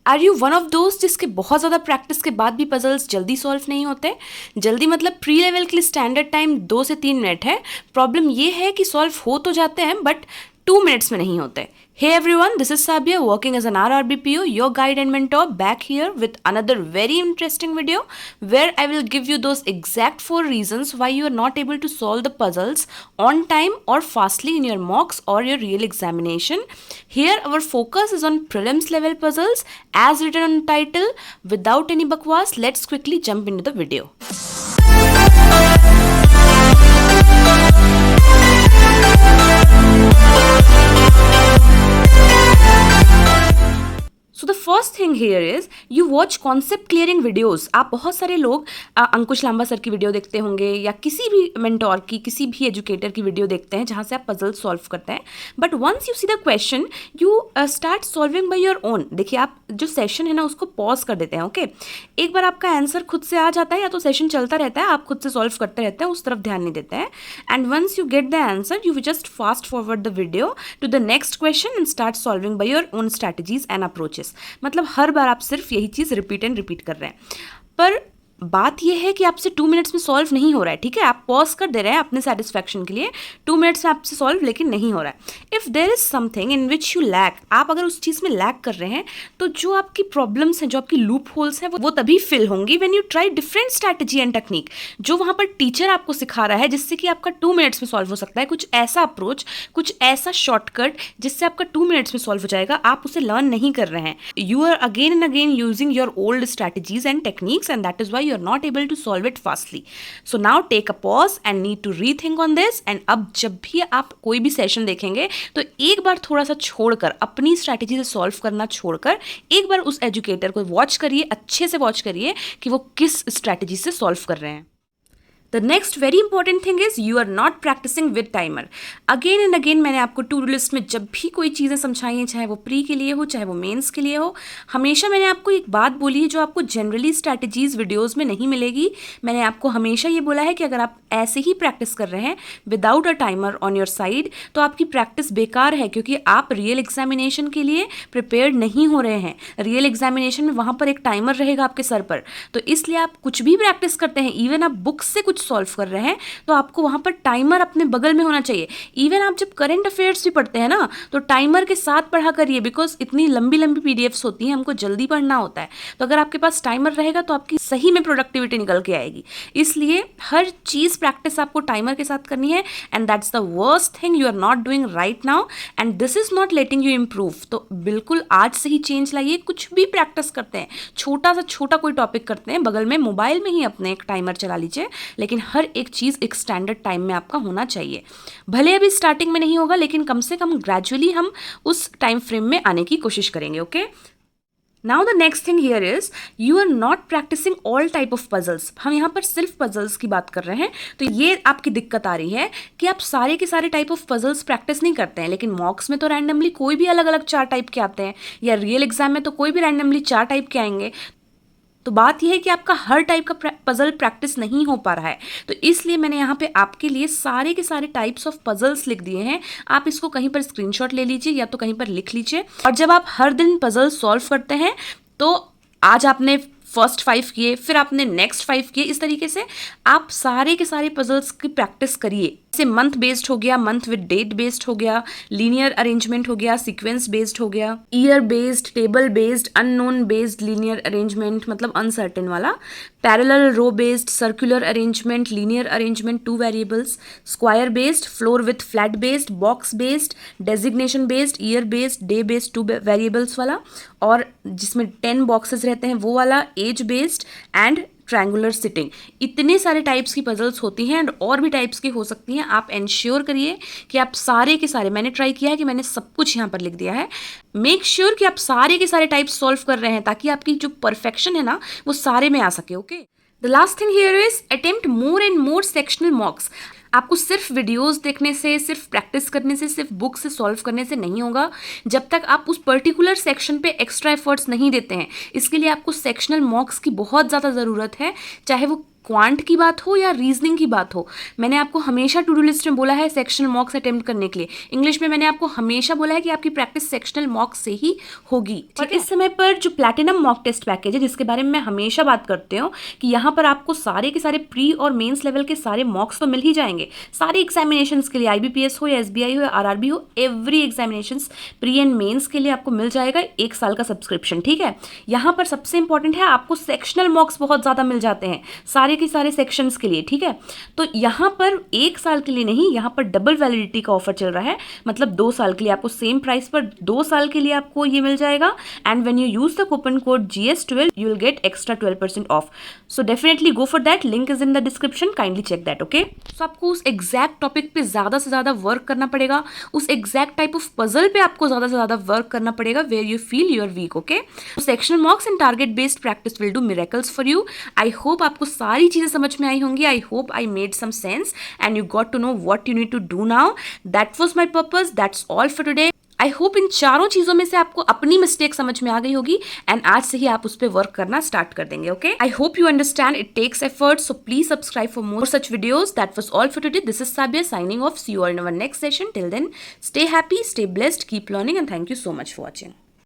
Are you one of दोस्त जिसके बहुत ज़्यादा प्रैक्टिस के बाद भी पजल्स जल्दी सॉल्व नहीं होते? जल्दी मतलब प्री लेवल के लिए स्टैंडर्ड टाइम 2 से 3 मिनट है। प्रॉब्लम ये है कि सॉल्व हो तो जाते हैं बट 2 मिनट्स में नहीं होते। Hey everyone, this is Sabia working as an RRBPO, your guide and mentor, back here with another very interesting video where I will give you those exact 4 reasons why you are not able to solve the puzzles on time or fastly in your mocks or your real examination. Here our focus is on prelims level puzzles as written on the title. Without any bakwas, let's quickly jump into the video. So the first thing here is you watch concept clearing videos. आप बहुत सारे लोग अंकुश Lamba sir की video देखते होंगे या किसी भी मेंटोर की, किसी भी एजुकेटर की वीडियो देखते हैं जहाँ से आप पजल सॉल्व करते हैं। But once you see the question you start solving by your own. देखिए, आप जो सेशन है ना उसको पॉज कर देते हैं। ओके, एक बार आपका आंसर खुद से आ जाता है या तो सेशन चलता रहता है, आप खुद से सॉल्व करते रहते हैं, उस तरफ ध्यान नहीं देते हैं। And once you get the answer you just fast forward the video to the next question and start solving by your own strategies and approaches. मतलब हर बार आप सिर्फ यही चीज़ रिपीट एंड रिपीट कर रहे हैं। पर बात यह है कि आपसे 2 मिनट्स में सॉल्व नहीं हो रहा है। ठीक है, आप पॉज कर दे रहे हैं अपने सेटिस्फैक्शन के लिए। 2 मिनट्स में आपसे सॉल्व लेकिन नहीं हो रहा है। If there is something in which you lack, आप अगर उस चीज़ में लैक कर रहे हैं तो जो आपकी प्रॉब्लम्स हैं, जो आपकी लूप होल्स हैं, वो तभी फिल होंगी when you try different strategy and technique. जो वहाँ पर टीचर आपको सिखा रहा है जिससे कि आपका 2 मिनट्स में सॉल्व हो सकता है, कुछ ऐसा अप्रोच, कुछ ऐसा शॉर्टकट जिससे आपका 2 मिनट्स में सॉल्व हो जाएगा, आप उसे लर्न नहीं कर रहे हैं। You are again and again using your old strategies and techniques and that is why you are not able to solve it fastly. So now take a pause and need to rethink on this. And अब जब भी आप कोई भी session देखेंगे तो एक बार थोड़ा सा छोड़कर, अपनी स्ट्रैटेजी से सॉल्व करना छोड़कर, एक बार उस एजुकेटर को वॉच करिए, अच्छे से वॉच करिए कि वो किस स्ट्रैटेजी से सॉल्व कर रहे हैं। The next very important thing is you are not practicing with timer. Again and again मैंने आपको टू डू लिस्ट में जब भी कोई चीज़ें समझाई हैं, चाहे वो प्री के लिए हो चाहे वो मेंस के लिए हो, हमेशा मैंने आपको एक बात बोली है जो आपको जनरली स्ट्रैटेजीज वीडियोस में नहीं मिलेगी। मैंने आपको हमेशा ये बोला है कि अगर आप ऐसे ही प्रैक्टिस कर रहे हैं without a timer on your side तो आपकी प्रैक्टिस बेकार है, क्योंकि आप रियल एग्जामिनेशन के लिए प्रिपेयर्ड नहीं हो रहे हैं। रियल एग्जामिनेशन में वहाँ पर एक टाइमर रहेगा आपके सर पर, तो इसलिए आप कुछ भी प्रैक्टिस करते हैं, इवन आप बुक से कुछ सॉल्व कर रहे हैं तो आपको वहां पर टाइमर अपने बगल में होना चाहिए। इवन आप जब करंट अफेयर्स भी पढ़ते हैं ना तो टाइमर के साथ पढ़ा करिए, बिकॉज इतनी लंबी लंबी पीडीएफ्स होती हैं, हमको जल्दी पढ़ना होता है। तो अगर आपके पास टाइमर रहेगा तो आपकी सही में प्रोडक्टिविटी निकल के आएगी। इसलिए हर चीज प्रैक्टिस आपको टाइमर के साथ करनी है and that's the worst thing you are not doing right now and this is not letting you improve. तो बिल्कुल आज से ही चेंज लाइए। कुछ भी प्रैक्टिस करते हैं, छोटा सा छोटा कोई टॉपिक करते हैं, बगल में मोबाइल में ही अपने एक टाइमर चला लीजिए, लेकिन हर एक चीज़ एक स्टैंडर्ड टाइम में आपका होना चाहिए। भले अभी स्टार्टिंग में नहीं होगा लेकिन कम से कम ग्रेजुअली हम उस टाइम फ्रेम में आने की कोशिश करेंगे। Okay, now the next thing here is you are not practicing all type of puzzles. हम यहाँ पर सिर्फ पजल्स की बात कर रहे हैं, तो ये आपकी दिक्कत आ रही है कि आप सारे के सारे टाइप ऑफ पजल्स प्रैक्टिस नहीं करते हैं। लेकिन मॉक्स में तो रैंडमली कोई भी अलग अलग 4 टाइप के आते हैं, या रियल एग्जाम में तो कोई भी रैंडमली 4 टाइप के आएंगे। तो बात यह है कि आपका हर टाइप का पजल प्रैक्टिस नहीं हो पा रहा है, तो इसलिए मैंने यहाँ पे आपके लिए सारे के सारे टाइप्स ऑफ पजल्स लिख दिए हैं। आप इसको कहीं पर स्क्रीनशॉट ले लीजिए या तो कहीं पर लिख लीजिए, और जब आप हर दिन पजल सॉल्व करते हैं तो आज आपने फर्स्ट 5 किए, फिर आपने नेक्स्ट 5 किए, इस तरीके से आप सारे के सारे पजल्स की प्रैक्टिस करिए। जैसे मंथ बेस्ड हो गया, मंथ विद डेट बेस्ड हो गया, लीनियर अरेंजमेंट हो गया, सीक्वेंस बेस्ड हो गया, year based, table based, unknown based linear arrangement मतलब अनसर्टेन वाला, parallel row based, circular arrangement, linear arrangement 2 variables, square based, floor with flat based, box based, designation based, year based, day based 2 variables वाला, और जिसमें 10 boxes रहते हैं वो वाला, age based and triangular sitting. इतने सारे टाइप्स की पजल्स होती हैं एंड और भी टाइप्स की हो सकती हैं। आप इंश्योर करिए कि आप सारे के सारे, मैंने ट्राई किया है कि मैंने सब कुछ यहाँ पर लिख दिया है, मेक श्योर कि आप सारे के सारे टाइप्स सॉल्व कर रहे हैं ताकि आपकी जो परफेक्शन है ना वो सारे में आ सके। Okay, the last thing here is attempt more and more sectional मॉक्स। आपको सिर्फ वीडियोस देखने से, सिर्फ प्रैक्टिस करने से, सिर्फ बुक से सॉल्व करने से नहीं होगा जब तक आप उस पर्टिकुलर सेक्शन पे एक्स्ट्रा एफर्ट्स नहीं देते हैं। इसके लिए आपको सेक्शनल मॉक्स की बहुत ज़्यादा ज़रूरत है, चाहे वो क्वांट की बात हो या रीजनिंग की बात हो, मैंने आपको हमेशा टू डू लिस्ट में बोला है सेक्शनल मॉक्स अटेम्प्ट करने के लिए। इंग्लिश में मैंने आपको हमेशा बोला है कि आपकी प्रैक्टिस सेक्शनल मॉक्स से ही होगी। और इस समय पर जो प्लैटिनम मॉक टेस्ट पैकेज है, जिसके बारे में मैं हमेशा बात करती हूँ कि यहाँ पर आपको सारे के सारे प्री और मेंस लेवल के सारे मॉक्स तो मिल ही जाएंगे सारे एग्जामिनेशंस के लिए, IBPS हो या SBI हो या RRB हो, every examinations pre and mains के लिए आपको मिल जाएगा 1 साल का सब्सक्रिप्शन। ठीक है, यहाँ पर सबसे इंपॉर्टेंट है आपको सेक्शनल मॉक्स बहुत ज़्यादा मिल जाते हैं सारे के सारे सेक्शंस के लिए। ठीक है, तो यहाँ पर 1 साल के लिए नहीं, यहाँ पर डबल वैलिडिटी का ऑफर चल रहा है, मतलब 2 साल के लिए आपको सेम प्राइस पर 2 साल के लिए आपको ये मिल जाएगा। And when you use the coupon code GS12 you will get extra 12% off. So definitely go for that, link is in the description, kindly check that. Okay, so आपको उस एग्जैक्ट टॉपिक पे ज़्यादा से ज़्यादा वर्क करना पड़ेगा, उस exact type of puzzle पे आपको ज़्यादा से ज़्यादा वर्क करना पड़ेगा where you feel you are weak. Okay, sectional mocks and target based practice will do miracles for you. I hope आपको सारी चीज़ें समझ में आई होंगी। I hope I made some sense and you got to know what you need to do now. That was my purpose, that's all for today. I hope इन चारों चीज़ों में से आपको अपनी मिस्टेक समझ में आ गई होगी एंड आज से ही आप उस पर वर्क करना स्टार्ट कर देंगे। Okay, I hope you understand it takes effort, so please subscribe for more such videos. That was all for today. This is Sabiya signing off. See you all in our next session. Till then, stay happy, stay blessed, keep learning, and thank you so much for watching.